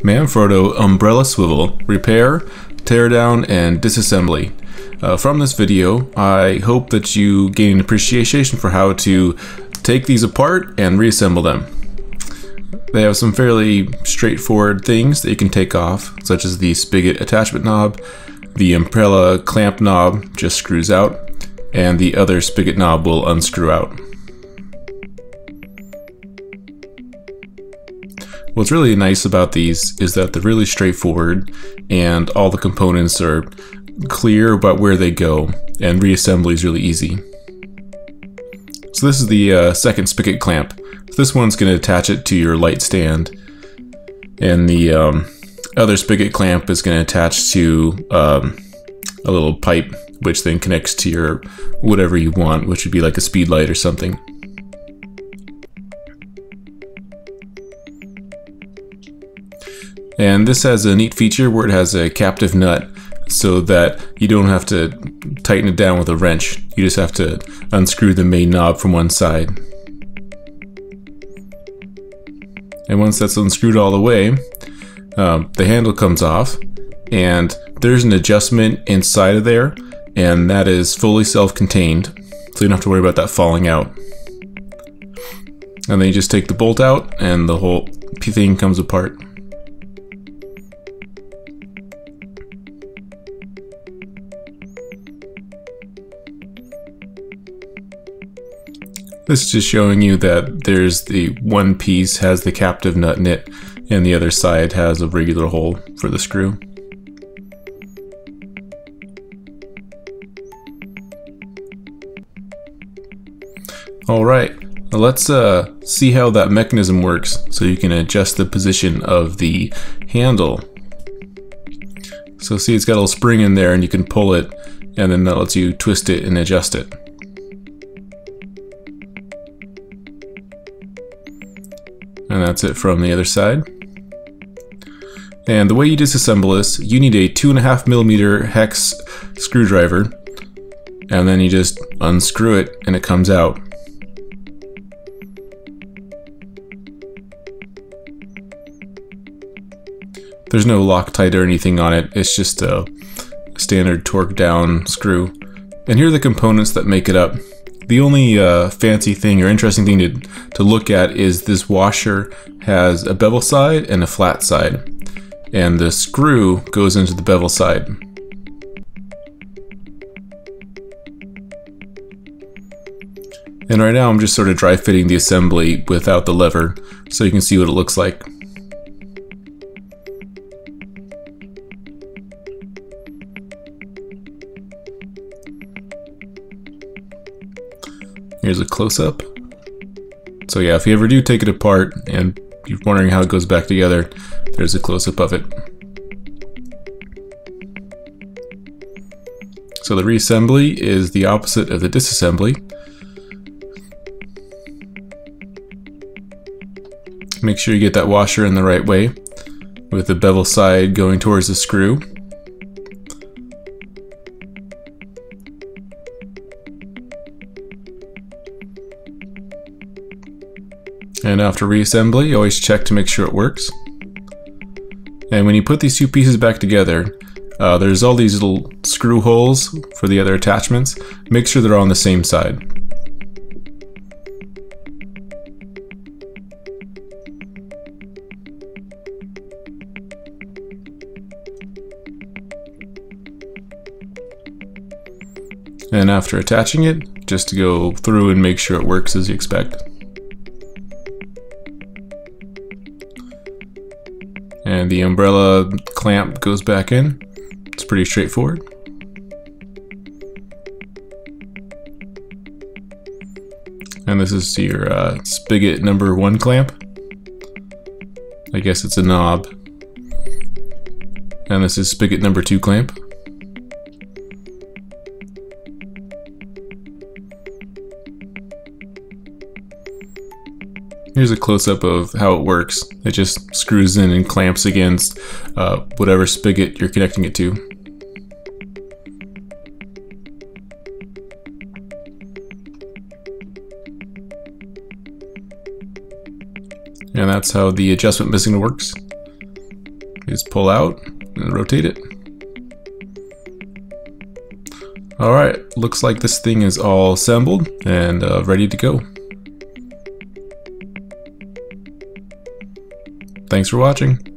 Manfrotto umbrella swivel, repair, tear down, and disassembly. From this video, I hope that you gain an appreciation for how to take these apart and reassemble them. They have some fairly straightforward things that you can take off, such as the spigot attachment knob, the umbrella clamp knob just screws out, and the other spigot knob will unscrew out. What's really nice about these is that they're really straightforward and all the components are clear about where they go, and reassembly is really easy. So this is the second spigot clamp. This one's going to attach it to your light stand, and the other spigot clamp is going to attach to a little pipe which then connects to your whatever you want, which would be like a speed light or something. And this has a neat feature where it has a captive nut so that you don't have to tighten it down with a wrench. You just have to unscrew the main knob from one side. And once that's unscrewed all the way, the handle comes off and there's an adjustment inside of there, and that is fully self-contained, so you don't have to worry about that falling out. And then you just take the bolt out and the whole thing comes apart. This is just showing you that there's the one piece has the captive nut in it and the other side has a regular hole for the screw. Alright, let's see how that mechanism works so you can adjust the position of the handle. So see, it's got a little spring in there and you can pull it, and then that lets you twist it and adjust it. And that's it from the other side. And the way you disassemble this, you need a 2.5mm hex screwdriver, and then you just unscrew it and it comes out. There's no Loctite or anything on it, it's just a standard torque down screw. And here are the components that make it up. The only fancy thing or interesting thing to look at is this washer has a bevel side and a flat side, and the screw goes into the bevel side. And right now I'm just sort of dry fitting the assembly without the lever so you can see what it looks like. Here's a close-up. So yeah, if you ever do take it apart and you're wondering how it goes back together, there's a close-up of it. So the reassembly is the opposite of the disassembly. Make sure you get that washer in the right way, with the bevel side going towards the screw. And after reassembly, always check to make sure it works. And when you put these two pieces back together, there's all these little screw holes for the other attachments. Make sure they're on the same side. And after attaching it, just to go through and make sure it works as you expect. And the umbrella clamp goes back in. It's pretty straightforward. And this is your spigot number 1 clamp. I guess it's a knob. And this is spigot number 2 clamp. Here's a close-up of how it works. It just screws in and clamps against whatever spigot you're connecting it to. And that's how the adjustment missing works. is pull out and rotate it. Alright, looks like this thing is all assembled and ready to go. Thanks for watching.